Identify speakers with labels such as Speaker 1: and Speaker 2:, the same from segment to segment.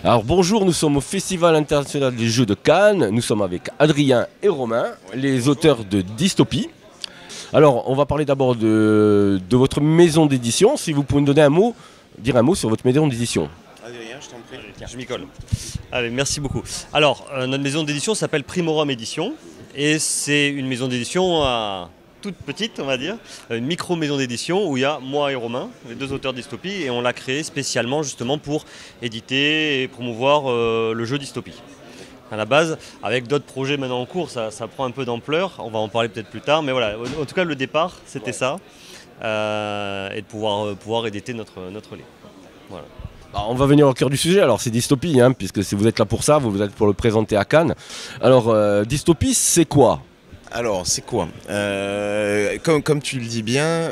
Speaker 1: Alors bonjour, nous sommes au Festival international des jeux de Cannes. Nous sommes avec Adrien et Romain, les auteurs de Dystopie. Alors on va parler d'abord de votre maison d'édition. Si vous pouvez nous donner dire un mot sur votre maison d'édition.
Speaker 2: Adrien, je t'en prie, je m'y colle. Allez, merci beaucoup. Alors, notre maison d'édition s'appelle Primorum Édition et c'est une maison d'édition toute petite, on va dire, une micro-maison d'édition où il y a moi et Romain, les deux auteurs de Dystopie, et on l'a créée spécialement justement pour éditer et promouvoir le jeu Dystopie. À la base, avec d'autres projets maintenant en cours, ça prend un peu d'ampleur, on va en parler peut-être plus tard, mais voilà, en tout cas le départ c'était ça, et de pouvoir éditer notre livre. Voilà.
Speaker 1: Alors, on va venir au cœur du sujet, alors c'est Dystopie, puisque si vous êtes là pour ça, vous êtes pour le présenter à Cannes. Alors Dystopie, c'est quoi ?
Speaker 3: Alors, c'est quoi comme tu le dis bien,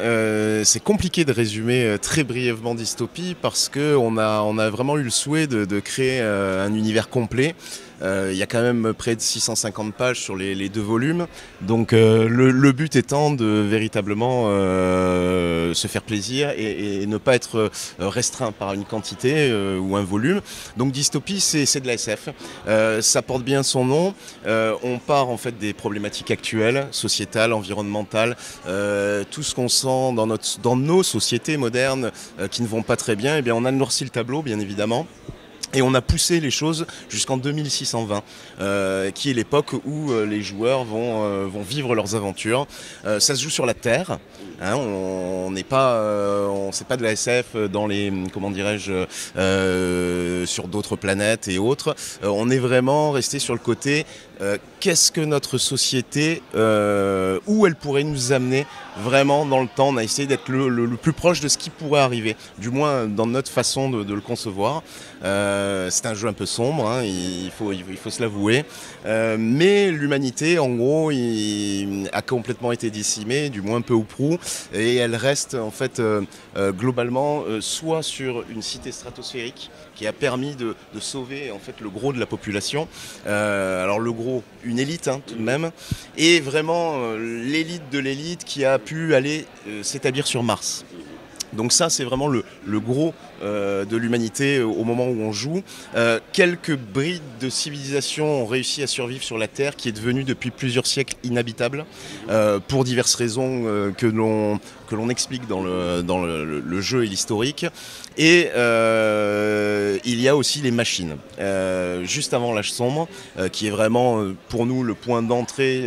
Speaker 3: c'est compliqué de résumer très brièvement Dystopie parce qu'on a vraiment eu le souhait de créer un univers complet. Il y a quand même près de 650 pages sur les deux volumes. Donc le but étant de véritablement se faire plaisir et ne pas être restreint par une quantité ou un volume. Donc Dystopie, c'est de la SF. Ça porte bien son nom. On part en fait des problématiques actuelles, sociétales, environnementales, tout ce qu'on sent dans nos sociétés modernes qui ne vont pas très bien. Eh bien, on a noirci le tableau, bien évidemment. Et on a poussé les choses jusqu'en 2620, qui est l'époque où les joueurs vont vivre leurs aventures. Ça se joue sur la Terre. On n'est pas, c'est pas de la SF dans les, comment dirais-je, sur d'autres planètes et autres. On est vraiment resté sur le côté. Qu'est-ce que notre société, où elle pourrait nous amener vraiment dans le temps. On a essayé d'être le plus proche de ce qui pourrait arriver, du moins dans notre façon de le concevoir. C'est un jeu un peu sombre, il faut se l'avouer. Mais l'humanité, en gros, a complètement été décimée, du moins peu ou prou, et elle reste en fait globalement soit sur une cité stratosphérique qui a permis de sauver en fait le gros de la population. Alors le gros, une élite tout de même, et vraiment l'élite de l'élite qui a pu aller s'établir sur Mars. Donc ça, c'est vraiment le gros de l'humanité au moment où on joue. Quelques brides de civilisation ont réussi à survivre sur la Terre, qui est devenue depuis plusieurs siècles inhabitable, pour diverses raisons que l'on explique dans le jeu et l'historique. Et il y a aussi les machines. Juste avant l'âge sombre, qui est vraiment pour nous le point d'entrée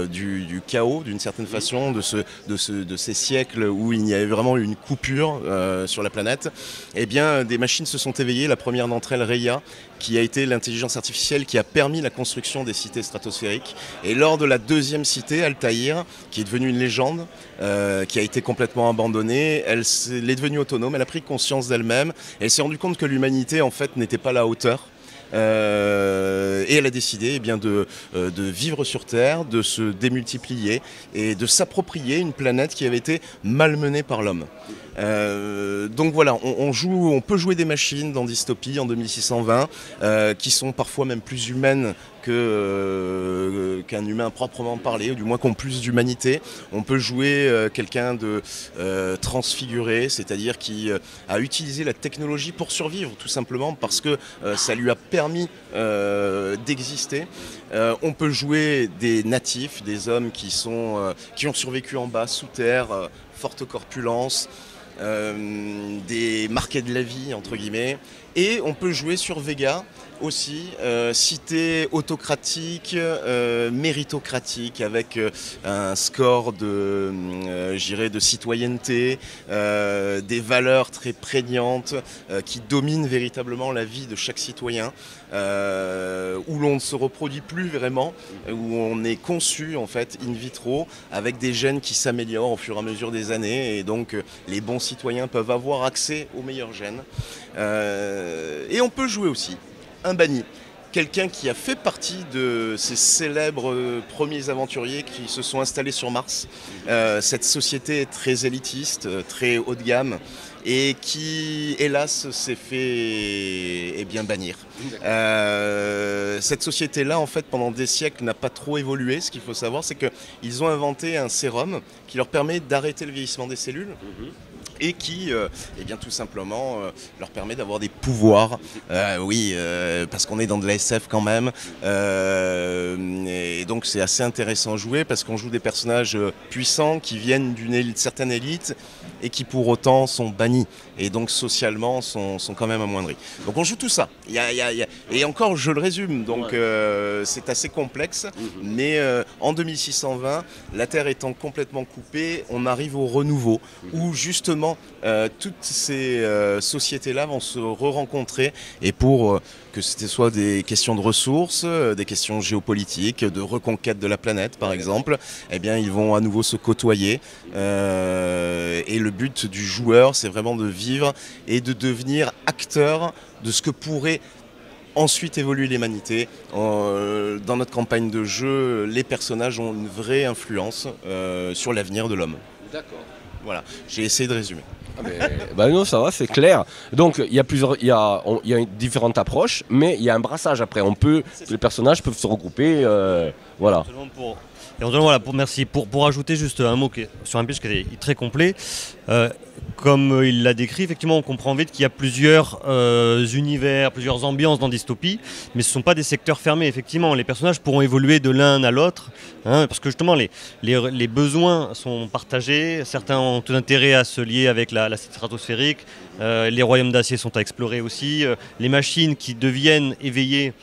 Speaker 3: du chaos, d'une certaine façon, de ces siècles où il y avait vraiment une coupure sur la planète. Eh bien, des machines se sont éveillées. La première d'entre elles, Raya, qui a été l'intelligence artificielle qui a permis la construction des cités stratosphériques. Et lors de la deuxième cité, Altaïr, qui est devenue une légende, qui a été complètement abandonnée, elle est devenue autonome, elle a pris conscience d'elle-même, elle s'est rendue compte que l'humanité en fait n'était pas à la hauteur. Et elle a décidé de vivre sur Terre, de se démultiplier et de s'approprier une planète qui avait été malmenée par l'homme. Donc voilà, on peut jouer des machines dans Dystopie en 2620 qui sont parfois même plus humaines qu'un humain proprement parlé, ou du moins qui ont plus d'humanité. On peut jouer quelqu'un de transfiguré, c'est-à-dire qui a utilisé la technologie pour survivre, tout simplement parce que ça lui a permis d'exister. On peut jouer des natifs, des hommes qui ont survécu en bas, sous terre, forte corpulence, des marqués de la vie, entre guillemets. Et on peut jouer sur Vega aussi, cité autocratique, méritocratique, avec un score de citoyenneté, des valeurs très prégnantes qui dominent véritablement la vie de chaque citoyen, où l'on ne se reproduit plus vraiment, où on est conçu en fait in vitro avec des gènes qui s'améliorent au fur et à mesure des années, et donc les bons citoyens peuvent avoir accès aux meilleurs gènes. Et on peut jouer aussi un banni, quelqu'un qui a fait partie de ces célèbres premiers aventuriers qui se sont installés sur Mars. Cette société très élitiste, très haut de gamme, et qui, hélas, s'est fait bannir. Cette société-là, en fait, pendant des siècles, n'a pas trop évolué. Ce qu'il faut savoir, c'est qu'ils ont inventé un sérum qui leur permet d'arrêter le vieillissement des cellules. et qui, eh bien, tout simplement, leur permet d'avoir des pouvoirs. Oui, parce qu'on est dans de la SF quand même. Et donc c'est assez intéressant à jouer parce qu'on joue des personnages puissants qui viennent d'une certaine élite et qui pour autant sont bannis et donc socialement sont quand même amoindris. Donc on joue tout ça. Et encore, je le résume, donc c'est assez complexe, mais en 2620, la Terre étant complètement coupée, on arrive au renouveau, où justement toutes ces sociétés-là vont se re-rencontrer, et pour que ce soit des questions de ressources, des questions géopolitiques, de reconquête de la planète par exemple, eh bien ils vont à nouveau se côtoyer, et le but du joueur, c'est vraiment de vivre et de devenir acteur de ce que pourrait ensuite évoluer l'humanité. Dans notre campagne de jeu, les personnages ont une vraie influence sur l'avenir de l'homme.
Speaker 1: D'accord.
Speaker 3: Voilà, j'ai essayé de résumer.
Speaker 1: Ah mais, bah non, ça va, c'est clair. Donc il y a différentes approches, mais il y a un brassage après. Les personnages peuvent se regrouper, voilà.
Speaker 2: Merci. Pour ajouter juste un mot sur un pitch qui est très complet, comme il l'a décrit, effectivement, on comprend vite qu'il y a plusieurs univers, plusieurs ambiances dans Dystopie, mais ce ne sont pas des secteurs fermés. Effectivement, les personnages pourront évoluer de l'un à l'autre, parce que justement, les besoins sont partagés. Certains ont tout intérêt à se lier avec la cité stratosphérique. Les royaumes d'acier sont à explorer aussi. Les machines qui deviennent éveillées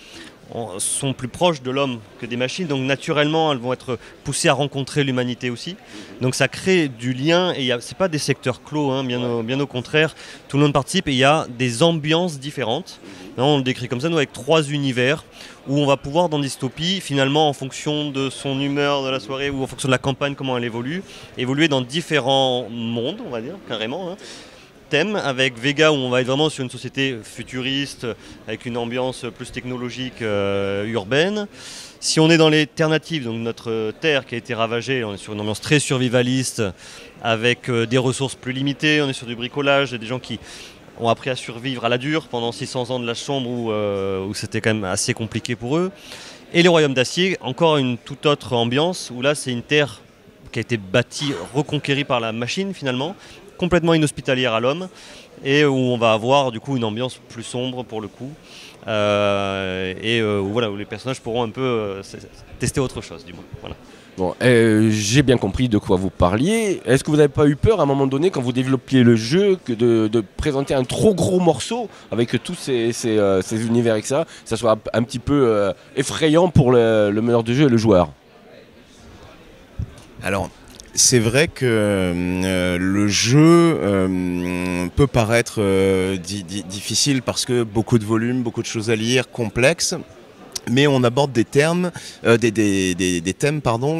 Speaker 2: sont plus proches de l'homme que des machines, donc naturellement elles vont être poussées à rencontrer l'humanité aussi, donc ça crée du lien, et c'est pas des secteurs clos, bien au contraire, tout le monde participe et il y a des ambiances différentes. Là, on le décrit comme ça, nous, avec 3 univers où on va pouvoir dans Dystopie, finalement en fonction de son humeur de la soirée ou en fonction de la campagne, comment elle évoluer dans différents mondes, on va dire, carrément, avec Vega où on va être vraiment sur une société futuriste avec une ambiance plus technologique urbaine. Si on est dans l'alternative, donc notre Terre qui a été ravagée, on est sur une ambiance très survivaliste avec des ressources plus limitées, on est sur du bricolage, des gens qui ont appris à survivre à la dure pendant 600 ans de l'âge sombre où c'était quand même assez compliqué pour eux. Et les royaumes d'acier, encore une toute autre ambiance où là c'est une Terre qui a été bâtie, reconquérie par la machine finalement, complètement inhospitalière à l'homme, et où on va avoir du coup une ambiance plus sombre pour le coup, où les personnages pourront un peu tester autre chose du moins. Voilà.
Speaker 1: Bon, j'ai bien compris de quoi vous parliez. Est-ce que vous n'avez pas eu peur à un moment donné, quand vous développiez le jeu, de présenter un trop gros morceau avec tous ces univers et que ça soit un petit peu effrayant pour le meneur de jeu et le joueur?
Speaker 3: Alors, c'est vrai que le jeu peut paraître difficile parce que beaucoup de volume, beaucoup de choses à lire, complexe. Mais on aborde des thèmes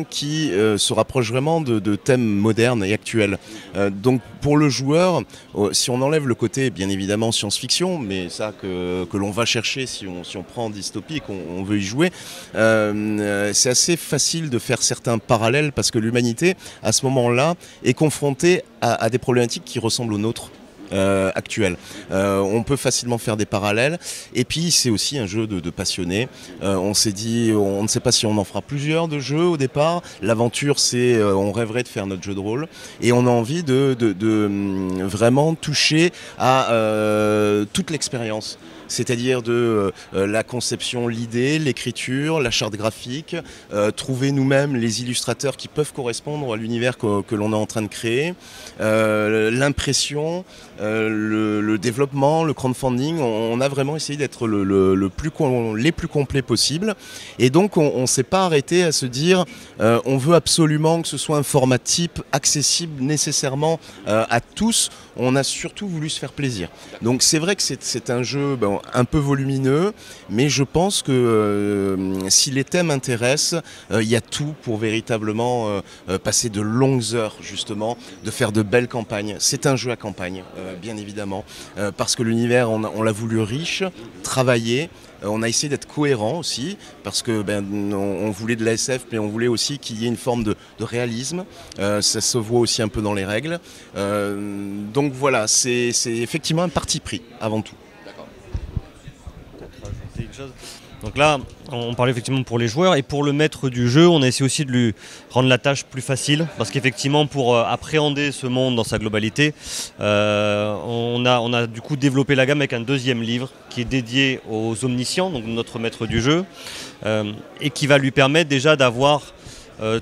Speaker 3: qui se rapprochent vraiment de thèmes modernes et actuels. Donc pour le joueur, si on enlève le côté bien évidemment science-fiction, mais ça que l'on va chercher si on prend Dystopie et qu'on veut y jouer, c'est assez facile de faire certains parallèles parce que l'humanité à ce moment-là est confrontée à des problématiques qui ressemblent aux nôtres. Actuel. On peut facilement faire des parallèles, et puis c'est aussi un jeu de passionnés. On s'est dit, on ne sait pas si on en fera plusieurs de jeux au départ. L'aventure, c'est on rêverait de faire notre jeu de rôle, et on a envie de vraiment toucher à toute l'expérience. C'est-à-dire de la conception, l'idée, l'écriture, la charte graphique, trouver nous-mêmes les illustrateurs qui peuvent correspondre à l'univers que l'on est en train de créer, l'impression, le développement, le crowdfunding. On a vraiment essayé d'être les plus complets possible. Et donc on ne s'est pas arrêté à se dire on veut absolument que ce soit un format type accessible nécessairement à tous. On a surtout voulu se faire plaisir. Donc c'est vrai que c'est un jeu un peu volumineux, mais je pense que si les thèmes intéressent, il y a tout pour véritablement passer de longues heures justement, de faire de belles campagnes. C'est un jeu à campagne, bien évidemment, parce que l'univers, on l'a voulu riche, travaillé. On a essayé d'être cohérent aussi, parce que on voulait de la SF, mais on voulait aussi qu'il y ait une forme de réalisme. Ça se voit aussi un peu dans les règles. Donc voilà, c'est effectivement un parti pris, avant tout.
Speaker 2: D'accord. Peut-être rajouter une chose. Donc là, on parlait effectivement pour les joueurs et pour le maître du jeu, on a essayé aussi de lui rendre la tâche plus facile parce qu'effectivement pour appréhender ce monde dans sa globalité, on a du coup développé la gamme avec un deuxième livre qui est dédié aux omniscients, donc notre maître du jeu, et qui va lui permettre déjà d'avoir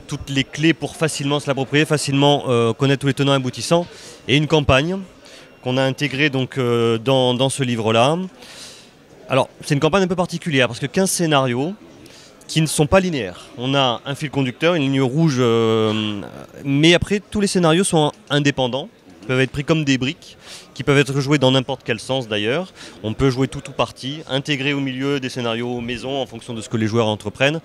Speaker 2: toutes les clés pour facilement se l'approprier, facilement connaître tous les tenants et aboutissants, et une campagne qu'on a intégrée donc, dans ce livre-là. Alors, c'est une campagne un peu particulière parce que 15 scénarios qui ne sont pas linéaires. On a un fil conducteur, une ligne rouge, mais après, tous les scénarios sont indépendants, peuvent être pris comme des briques, qui peuvent être joués dans n'importe quel sens d'ailleurs. On peut jouer tout ou partie, intégrer au milieu des scénarios maison en fonction de ce que les joueurs entreprennent.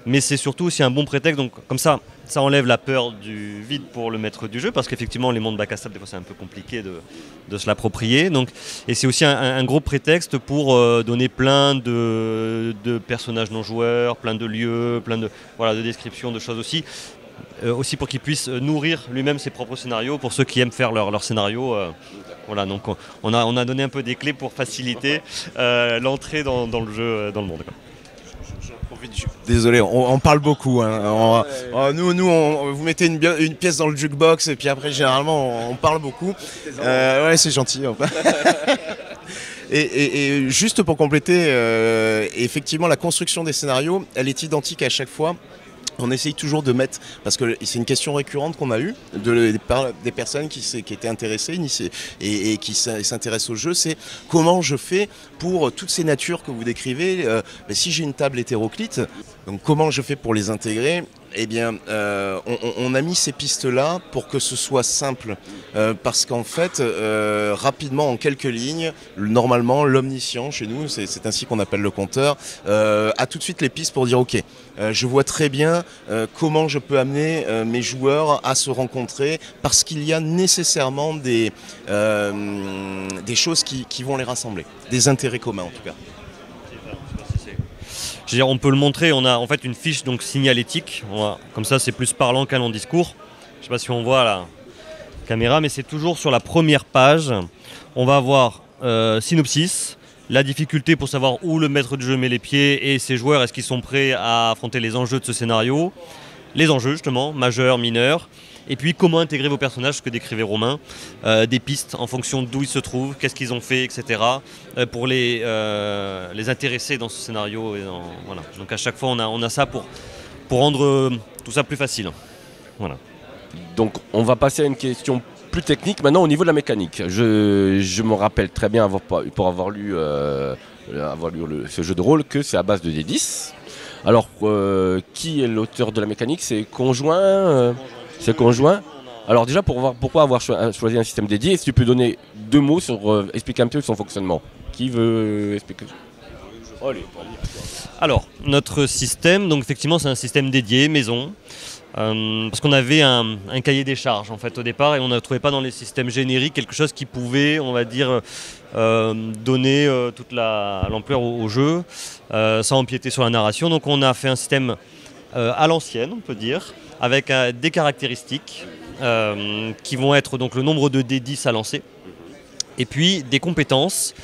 Speaker 2: Mais c'est surtout aussi un bon prétexte, donc comme ça enlève la peur du vide pour le maître du jeu, parce qu'effectivement les mondes bac à sable, des fois c'est un peu compliqué de se l'approprier. Et c'est aussi un gros prétexte pour donner plein de personnages non joueurs, plein de lieux, plein de descriptions, de choses aussi. Aussi pour qu'il puisse nourrir lui-même ses propres scénarios, pour ceux qui aiment faire leur scénario. Voilà, donc on a donné un peu des clés pour faciliter l'entrée dans le jeu, dans le monde.
Speaker 3: Désolé, on parle beaucoup. Hein. Nous, vous mettez une pièce dans le jukebox et puis après, généralement, on parle beaucoup. Ouais, c'est gentil. Et juste pour compléter, effectivement, la construction des scénarios, elle est identique à chaque fois. On essaye toujours de mettre, parce que c'est une question récurrente qu'on a eue des personnes qui étaient intéressées et qui s'intéressent au jeu, c'est comment je fais pour toutes ces natures que vous décrivez. Si j'ai une table hétéroclite, donc comment je fais pour les intégrer? Eh bien, on a mis ces pistes-là pour que ce soit simple, parce qu'en fait, rapidement, en quelques lignes, normalement, l'omniscient, chez nous, c'est ainsi qu'on appelle le compteur, a tout de suite les pistes pour dire, ok, je vois très bien comment je peux amener mes joueurs à se rencontrer, parce qu'il y a nécessairement des choses qui vont les rassembler, des intérêts communs en tout cas.
Speaker 2: Je veux dire, on peut le montrer, on a en fait une fiche donc signalétique, comme ça c'est plus parlant qu'un long discours. Je ne sais pas si on voit la caméra, mais c'est toujours sur la première page. On va avoir synopsis, la difficulté pour savoir où le maître du jeu met les pieds et ses joueurs, est-ce qu'ils sont prêts à affronter les enjeux de ce scénario. Les enjeux justement, majeurs, mineurs. Et puis comment intégrer vos personnages, ce que décrivait Romain, des pistes en fonction d'où ils se trouvent, qu'est-ce qu'ils ont fait, etc. Pour les intéresser dans ce scénario. Voilà. Donc à chaque fois on a ça pour rendre tout ça plus facile. Voilà.
Speaker 1: Donc on va passer à une question plus technique maintenant au niveau de la mécanique. Je me rappelle très bien pour avoir lu ce jeu de rôle que c'est à base de D10. Alors qui est l'auteur de la mécanique? C'est conjoint C'est conjoint. Alors déjà, pourquoi avoir choisi un système dédié, est-ce que tu peux donner 2 mots sur expliquer un peu son fonctionnement? Qui veut expliquer?
Speaker 2: Alors, notre système, donc effectivement, c'est un système dédié, maison, parce qu'on avait un cahier des charges en fait au départ et on ne trouvait pas dans les systèmes génériques quelque chose qui pouvait, on va dire, donner toute l'ampleur au jeu, sans empiéter sur la narration. Donc on a fait un système à l'ancienne, on peut dire, avec des caractéristiques qui vont être donc le nombre de D10 à lancer, et puis des compétences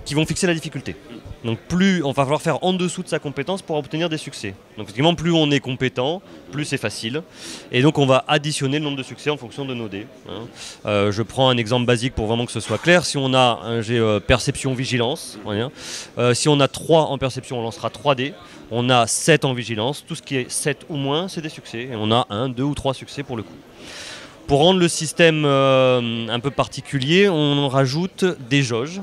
Speaker 2: qui vont fixer la difficulté. Donc plus on va falloir faire en dessous de sa compétence pour obtenir des succès. Donc effectivement, plus on est compétent, plus c'est facile. Et donc on va additionner le nombre de succès en fonction de nos dés. Je prends un exemple basique pour vraiment que ce soit clair. Si on a un jet perception vigilance, si on a 3 en perception, on lancera 3 dés. On a 7 en vigilance. Tout ce qui est 7 ou moins, c'est des succès. Et on a 1, 2 ou 3 succès pour le coup. Pour rendre le système un peu particulier, on rajoute des jauges.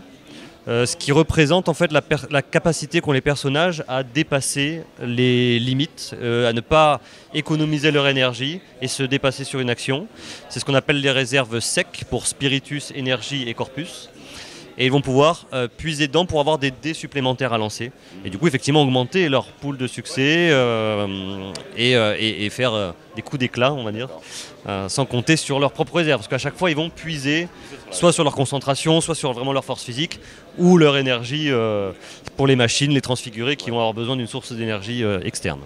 Speaker 2: Ce qui représente en fait la capacité qu'ont les personnages à dépasser les limites, à ne pas économiser leur énergie et se dépasser sur une action. C'est ce qu'on appelle les réserves SEC pour Spiritus, Énergie et Corpus. Et ils vont pouvoir puiser dedans pour avoir des dés supplémentaires à lancer. Et du coup, effectivement, augmenter leur pool de succès et faire des coups d'éclat, on va dire, sans compter sur leurs propres réserves. Parce qu'à chaque fois, ils vont puiser soit sur leur concentration, soit sur vraiment leur force physique, ou leur énergie pour les machines, les transfigurés, qui vont avoir besoin d'une source d'énergie externe.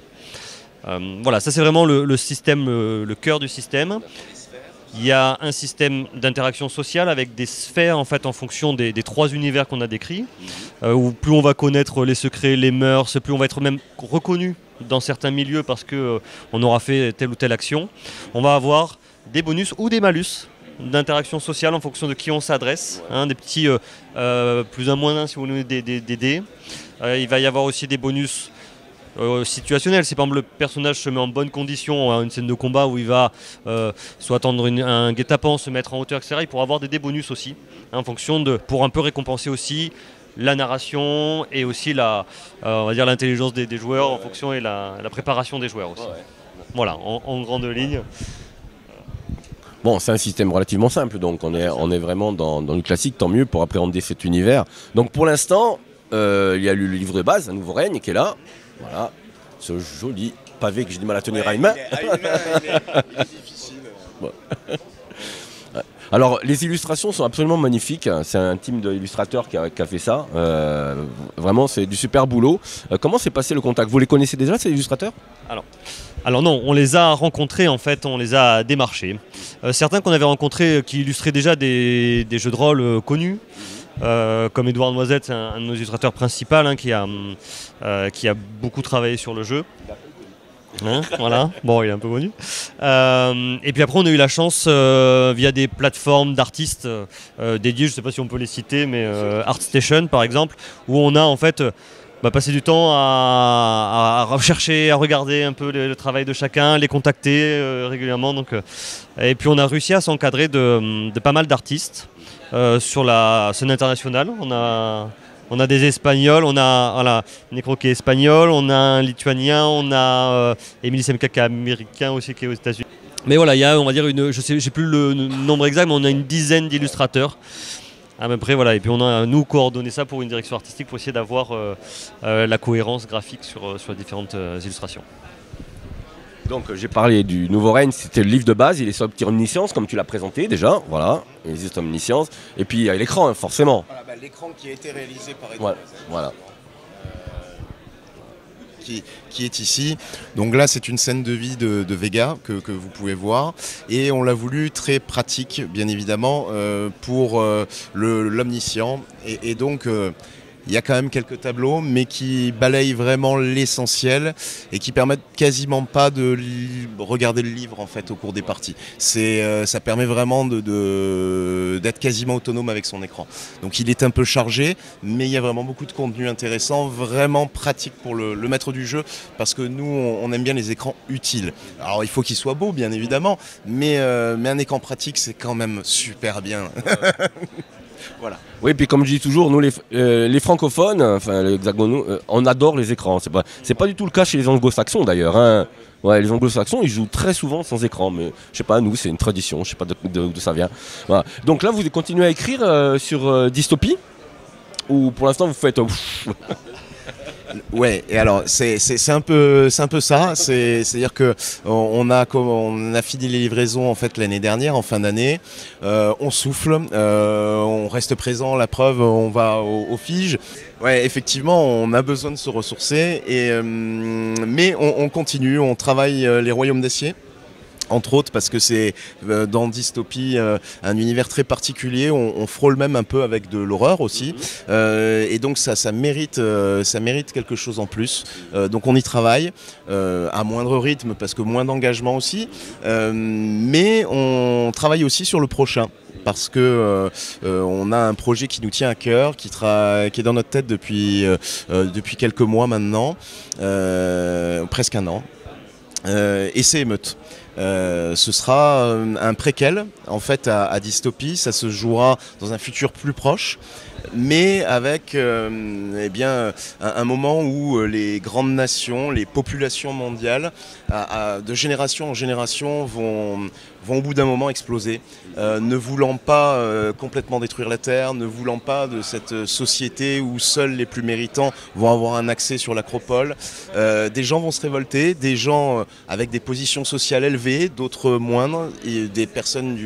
Speaker 2: Voilà, ça c'est vraiment le système, le cœur du système. Il y a un système d'interaction sociale avec des sphères en fait en fonction des 3 univers qu'on a décrits. où plus on va connaître les secrets, les mœurs, plus on va être même reconnu dans certains milieux parce qu'on aura fait telle ou telle action. On va avoir des bonus ou des malus d'interaction sociale en fonction de qui on s'adresse, des petits plus un moins un si vous voulez des dés. Il va y avoir aussi des bonus situationnels. Si par exemple le personnage se met en bonne condition à une scène de combat où il va soit attendre un guet-apens, se mettre en hauteur, etc. Il pourra avoir des bonus aussi, en fonction pour un peu récompenser aussi la narration et aussi on va dire l'intelligence des joueurs en fonction et la préparation des joueurs aussi. Voilà, en grande ligne.
Speaker 1: Bon, c'est un système relativement simple, donc on est vraiment dans le classique, tant mieux pour appréhender cet univers. Donc pour l'instant, il y a le livre de base, Un Nouveau Règne, qui est là. Voilà, ce joli pavé que j'ai du mal à tenir à une main.
Speaker 3: Il est difficile.
Speaker 1: Bon. Alors, les illustrations sont absolument magnifiques. C'est un team d'illustrateurs qui a fait ça. Vraiment, c'est du super boulot. Comment s'est passé le contact? Vous les connaissez déjà, ces illustrateurs?
Speaker 2: Alors non, on les a rencontrés en fait, on les a démarchés. Certains qu'on avait rencontrés qui illustraient déjà des jeux de rôle connus. Comme Edouard Noisette, c'est un de nos illustrateurs principaux qui a beaucoup travaillé sur le jeu. Voilà, bon, il est un peu connu. Et puis après, on a eu la chance, via des plateformes d'artistes dédiées, je ne sais pas si on peut les citer, mais ArtStation par exemple, où on a en fait passé du temps à rechercher, à regarder un peu le travail de chacun, les contacter régulièrement. Donc, et puis on a réussi à s'encadrer de pas mal d'artistes sur la scène internationale. On a des Espagnols, on a Necro qui est espagnol, on a un Lituanien, on a Emily Semka qui est américain aussi, qui est aux États-Unis. Mais voilà, il y a, on va dire, j'ai plus le nombre exact, mais on a une dizaine d'illustrateurs. À peu près, voilà. Et puis on a nous coordonné ça pour une direction artistique pour essayer d'avoir la cohérence graphique sur différentes illustrations.
Speaker 1: Donc j'ai parlé du Nouveau Règne, c'était le livre de base, il est sur Omniscience comme tu l'as présenté déjà, voilà, il existe Omniscience, et puis il y a l'écran forcément.
Speaker 3: Voilà, l'écran qui a été réalisé par Edouard
Speaker 1: voilà.
Speaker 3: Qui est ici. Donc là, c'est une scène de vie de Vega que vous pouvez voir. Et on l'a voulu très pratique, bien évidemment, pour l'omniscient. Et donc, il y a quand même quelques tableaux, mais qui balayent vraiment l'essentiel et qui permettent quasiment pas de regarder le livre en fait au cours des parties. Ça permet vraiment d'être quasiment autonome avec son écran. Donc il est un peu chargé, mais il y a vraiment beaucoup de contenu intéressant, vraiment pratique pour le maître du jeu, parce que nous on aime bien les écrans utiles. Alors il faut qu'il soit beau bien évidemment, mais un écran pratique c'est quand même super bien. Voilà.
Speaker 1: Oui, puis comme je dis toujours, nous les francophones, enfin les hexagonaux, on adore les écrans. C'est pas du tout le cas chez les anglo-saxons d'ailleurs. Hein. Ouais, les anglo-saxons, ils jouent très souvent sans écran, mais je sais pas, nous c'est une tradition, je sais pas d'où ça vient. Voilà. Donc là, vous continuez à écrire sur Dystopie, ou pour l'instant vous faites...
Speaker 3: Ouais, et alors c'est un peu ça, c'est-à-dire que on a fini les livraisons en fait l'année dernière, en fin d'année. On souffle, on reste présent, la preuve, on va au Fige. Ouais, effectivement, on a besoin de se ressourcer, mais on continue, on travaille les Royaumes d'Acier. Entre autres parce que c'est dans Dystopie un univers très particulier, on frôle même un peu avec de l'horreur aussi, et donc ça mérite quelque chose en plus, donc on y travaille à moindre rythme parce que moins d'engagement aussi, mais on travaille aussi sur le prochain. Parce que on a un projet qui nous tient à cœur, qui est dans notre tête depuis quelques mois maintenant, presque un an, et c'est Émeute. Ce sera un préquel en fait à Dystopie, ça se jouera dans un futur plus proche, mais avec un moment où les grandes nations, les populations mondiales, de génération en génération vont au bout d'un moment exploser, ne voulant pas complètement détruire la Terre, ne voulant pas de cette société où seuls les plus méritants vont avoir un accès sur l'acropole. Des gens vont se révolter, des gens avec des positions sociales élevées, d'autres moindres, et des personnes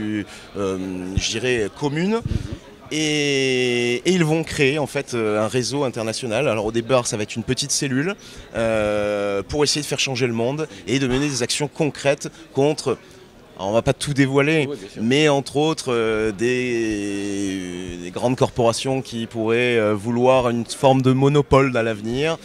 Speaker 3: je dirais communes. Et ils vont créer en fait un réseau international. Alors au départ ça va être une petite cellule pour essayer de faire changer le monde et de mener des actions concrètes contre Alors, on va pas tout dévoiler,
Speaker 1: Oui, bien sûr.
Speaker 3: mais entre autres des grandes corporations qui pourraient vouloir une forme de monopole à l'avenir.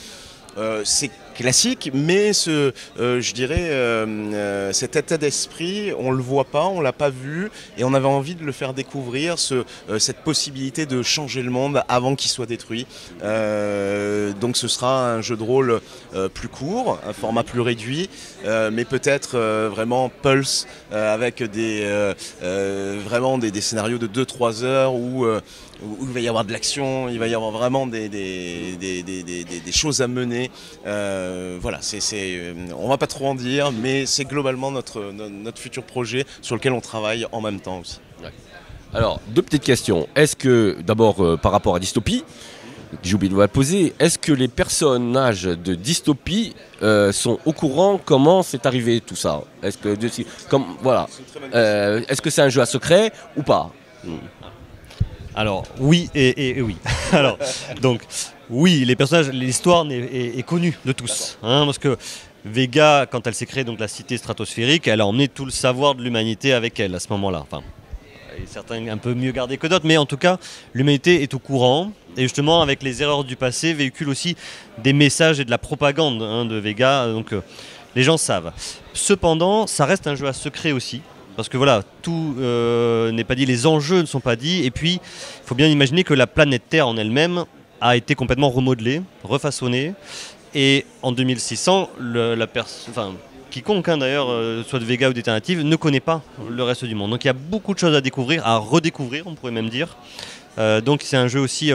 Speaker 3: C'est classique, mais je dirais cet état d'esprit, on le voit pas, on l'a pas vu, et on avait envie de le faire découvrir, cette possibilité de changer le monde avant qu'il soit détruit. Donc ce sera un jeu de rôle plus court, un format plus réduit, mais peut-être vraiment pulse, avec vraiment des scénarios de 2-3 heures où il va y avoir de l'action, il va y avoir vraiment des choses à mener. Voilà, on va pas trop en dire, mais c'est globalement notre futur projet sur lequel on travaille en même temps aussi.
Speaker 1: Ouais. Alors, deux petites questions. Est-ce que, d'abord, par rapport à Dystopie, j'ai oublié de vous la poser, est-ce que les personnages de Dystopie sont au courant comment c'est arrivé tout ça? Est-ce que, voilà, est-ce que c'est un jeu à secret ou pas?
Speaker 2: Alors oui et oui. Alors donc oui, les personnages, l'histoire est connue de tous, hein, parce que Vega, quand elle s'est créée donc la cité stratosphérique, elle a emmené tout le savoir de l'humanité avec elle à ce moment-là. Enfin, certains un peu mieux gardés que d'autres, mais en tout cas, l'humanité est au courant. Et justement, avec les erreurs du passé, véhicule aussi des messages et de la propagande, hein, de Vega. Donc les gens savent. Cependant, ça reste un jeu à secret aussi. Parce que voilà, tout n'est pas dit, les enjeux ne sont pas dits. Et puis, il faut bien imaginer que la planète Terre en elle-même a été complètement remodelée, refaçonnée. Et en 2600, quiconque d'ailleurs, soit de Vega ou d'Alternative, ne connaît pas le reste du monde. Donc il y a beaucoup de choses à découvrir, à redécouvrir, on pourrait même dire. Donc c'est un jeu aussi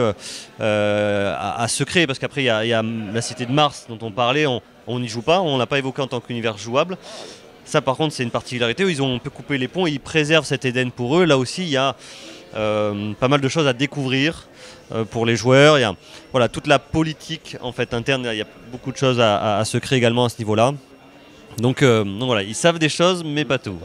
Speaker 2: à secret, parce qu'après il y a la cité de Mars dont on parlait, on n'y joue pas, on ne l'a pas évoqué en tant qu'univers jouable. Ça par contre c'est une particularité, où on peut couper les ponts et ils préservent cet Éden pour eux. Là aussi il y a pas mal de choses à découvrir pour les joueurs. Il y a voilà, toute la politique en fait interne, il y a beaucoup de choses à secret également à ce niveau-là. Donc voilà, ils savent des choses mais pas tout.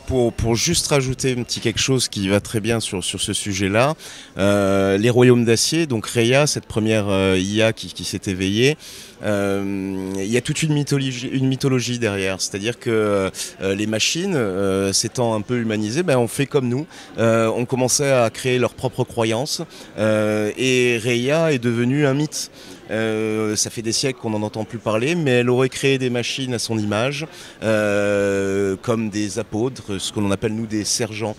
Speaker 3: Pour juste rajouter un petit quelque chose qui va très bien sur ce sujet-là, les Royaumes d'Acier, donc Raya, cette première IA qui s'est éveillée, il y a toute une mythologie derrière, c'est-à-dire que les machines, s'étant un peu humanisées, on fait comme nous, on commençait à créer leurs propres croyances, et Raya est devenue un mythe. Ça fait des siècles qu'on n'en entend plus parler, mais elle aurait créé des machines à son image, comme des apôtres, ce que l'on appelle nous des sergents,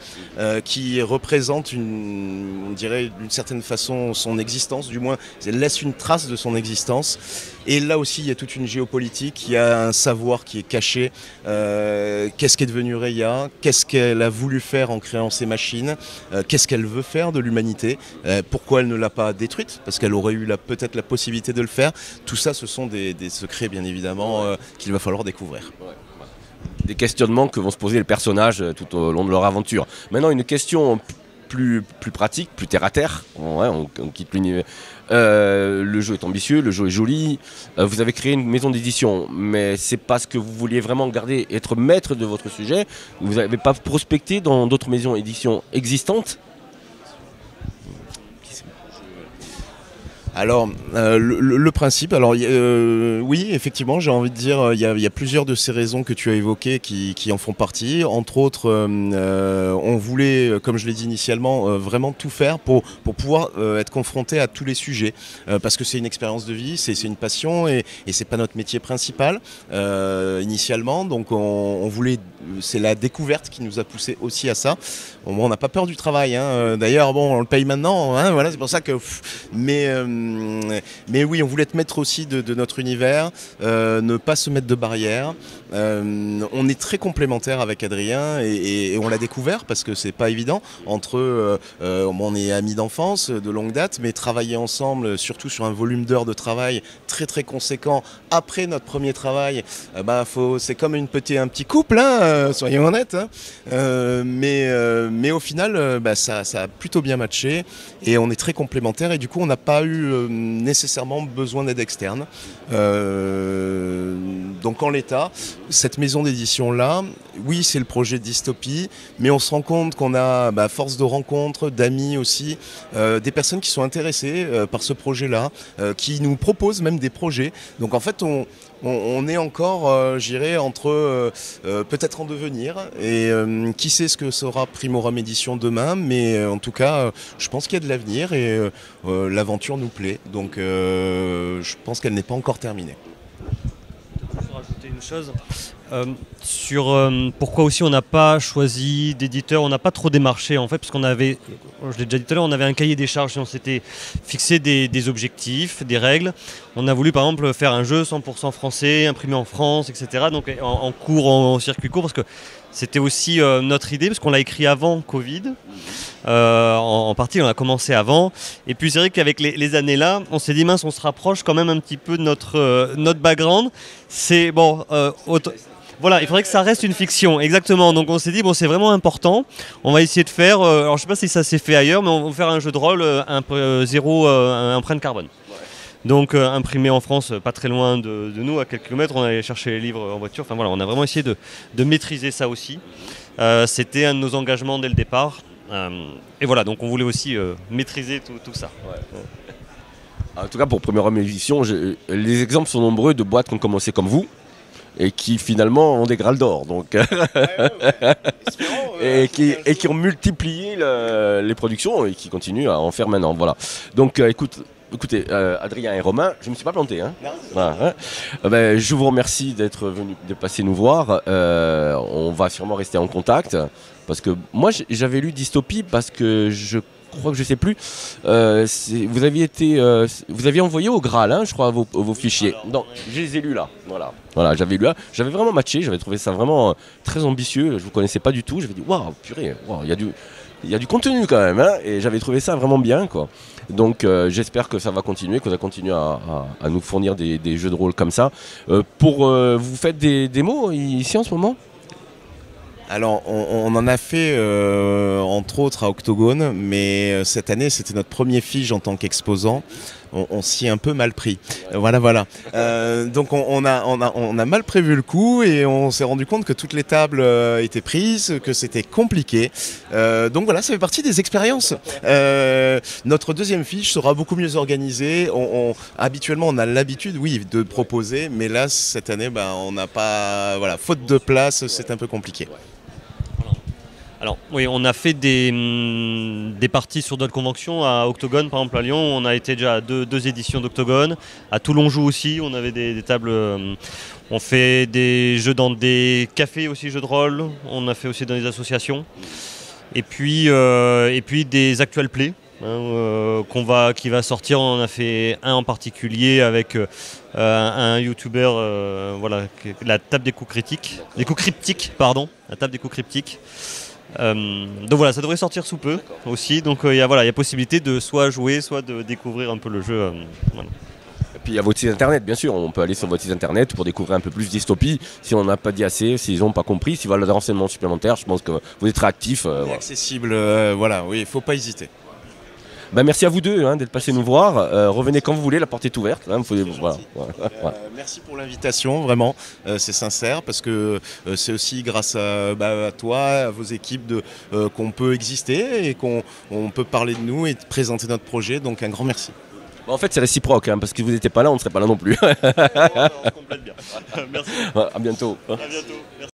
Speaker 3: qui représentent on dirait d'une certaine façon son existence, du moins elle laisse une trace de son existence. Et là aussi il y a toute une géopolitique, il y a un savoir qui est caché, qu'est-ce qu'est devenu Raya, qu'est-ce qu'elle a voulu faire en créant ces machines, qu'est-ce qu'elle veut faire de l'humanité, pourquoi elle ne l'a pas détruite, parce qu'elle aurait eu peut-être la possibilité de le faire. Tout ça, ce sont des secrets bien évidemment qu'il va falloir découvrir.
Speaker 1: Des questionnements que vont se poser les personnages tout au long de leur aventure. Maintenant, une question plus pratique, plus terre à terre. On quitte l'univers. Le jeu est ambitieux, le jeu est joli. Vous avez créé une maison d'édition, mais c'est parce que vous vouliez vraiment être maître de votre sujet. Vous n'avez pas prospecté dans d'autres maisons d'édition existantes?
Speaker 3: Alors, le principe, alors oui, effectivement, j'ai envie de dire, il y a plusieurs de ces raisons que tu as évoquées qui en font partie. Entre autres, on voulait, comme je l'ai dit initialement, vraiment tout faire pour pouvoir être confronté à tous les sujets, parce que c'est une expérience de vie, c'est une passion, et c'est pas notre métier principal initialement. Donc, on voulait, c'est la découverte qui nous a poussé aussi à ça. Bon, on n'a pas peur du travail, hein. D'ailleurs, on le paye maintenant, hein, voilà, c'est pour ça que. Mais oui, on voulait être maître aussi de notre univers, ne pas se mettre de barrières. On est très complémentaires avec Adrien et on l'a découvert parce que c'est pas évident. On est amis d'enfance de longue date, mais travailler ensemble, surtout sur un volume d'heures de travail très très conséquent après notre premier travail, c'est comme un petit couple, hein, soyons honnêtes. Hein. Mais au final, ça a plutôt bien matché et on est très complémentaires et du coup on n'a pas eu nécessairement besoin d'aide externe. Donc en l'état, cette maison d'édition-là, oui, c'est le projet de Dystopie, mais on se rend compte qu'on a, à force de rencontres, d'amis aussi, des personnes qui sont intéressées par ce projet-là, qui nous proposent même des projets. Donc en fait, on est encore, je dirais, entre peut-être en devenir. Et qui sait ce que sera Primorum Édition demain, mais en tout cas, je pense qu'il y a de l'avenir et l'aventure nous plaît. Donc je pense qu'elle n'est pas encore terminée.
Speaker 2: Je vais rajouter une chose. Sur pourquoi aussi on n'a pas choisi d'éditeur, on n'a pas trop démarché en fait, parce qu'on avait, je l'ai déjà dit tout à l'heure, on avait un cahier des charges, on s'était fixé des objectifs, des règles. On a voulu par exemple faire un jeu 100% français, imprimé en France, etc. Donc en cours, en circuit court, parce que c'était aussi notre idée, parce qu'on l'a écrit avant Covid. En partie, on a commencé avant. Et puis c'est vrai qu'avec les années là, on s'est dit mince, on se rapproche quand même un petit peu de notre background. C'est bon. Voilà, il faudrait que ça reste une fiction, exactement. Donc on s'est dit, bon, c'est vraiment important. On va essayer de faire, alors je sais pas si ça s'est fait ailleurs, mais on va faire un jeu de rôle zéro empreinte carbone. Donc imprimé en France, pas très loin de nous, à quelques kilomètres. On allait chercher les livres en voiture. Enfin voilà, on a vraiment essayé de maîtriser ça aussi. C'était un de nos engagements dès le départ. Et voilà, donc on voulait aussi maîtriser tout ça.
Speaker 1: En tout cas, pour Primorum Édition, les exemples sont nombreux de boîtes qui ont commencé comme vous et qui finalement ont des Graals d'or, donc et qui ont multiplié les productions et qui continuent à en faire maintenant. Voilà. Donc écoutez, Adrien et Romain, je ne me suis pas planté. Hein. Voilà, hein. Je vous remercie d'être venus, de passer nous voir. On va sûrement rester en contact parce que moi j'avais lu Dystopie parce que je crois que je sais plus. Vous aviez envoyé au Graal, hein, je crois, vos fichiers. Non, je les ai lus là. Voilà, j'avais lu là. J'avais vraiment matché. J'avais trouvé ça vraiment très ambitieux. Je vous connaissais pas du tout. J'avais dit waouh, purée, il y a du contenu quand même. Hein, et j'avais trouvé ça vraiment bien, quoi. Donc j'espère que ça va continuer, que ça continue à nous fournir des jeux de rôle comme ça. Vous faites des démos ici en ce moment?
Speaker 3: Alors, on en a fait entre autres à Octogone, mais cette année c'était notre premier Fige en tant qu'exposant. On s'y est un peu mal pris. Voilà. Donc on a mal prévu le coup et on s'est rendu compte que toutes les tables étaient prises, que c'était compliqué. Donc voilà, ça fait partie des expériences. Notre deuxième Fige sera beaucoup mieux organisé. Habituellement, on a l'habitude, oui, de proposer, mais là cette année, on n'a pas, voilà, faute de place, c'est un peu compliqué.
Speaker 2: Alors oui, on a fait des parties sur d'autres conventions. À Octogone, par exemple à Lyon, on a été déjà à deux éditions d'Octogone. À Toulon joue aussi, on avait des tables. On fait des jeux dans des cafés aussi, jeux de rôle. On a fait aussi dans des associations. Et puis des actual plays. Qui va sortir. On en a fait un en particulier avec un youtubeur, la table des coups critiques, la table des coups cryptiques. Donc voilà, ça devrait sortir sous peu aussi. Donc il y a possibilité de soit jouer, soit de découvrir un peu le jeu. Voilà.
Speaker 1: Et puis il y a votre site internet, bien sûr. On peut aller sur votre site internet pour découvrir un peu plus Dystopie. Si on n'a pas dit assez, s'ils n'ont pas compris, s'ils veulent des renseignements supplémentaires, je pense que vous êtes très actifs.
Speaker 3: Accessible, oui, il ne faut pas hésiter.
Speaker 1: Merci à vous deux d'être passés nous voir. Revenez quand vous voulez, la porte est ouverte. Hein,
Speaker 3: merci pour l'invitation, vraiment. C'est sincère parce que c'est aussi grâce à toi, à vos équipes qu'on peut exister et qu'on peut parler de nous et de présenter notre projet. Donc un grand merci.
Speaker 1: En fait, c'est réciproque, hein, parce que si vous n'étiez pas là, on ne serait pas là non plus.
Speaker 2: On se complète bien. Merci.
Speaker 1: À bientôt.
Speaker 2: À bientôt. Merci.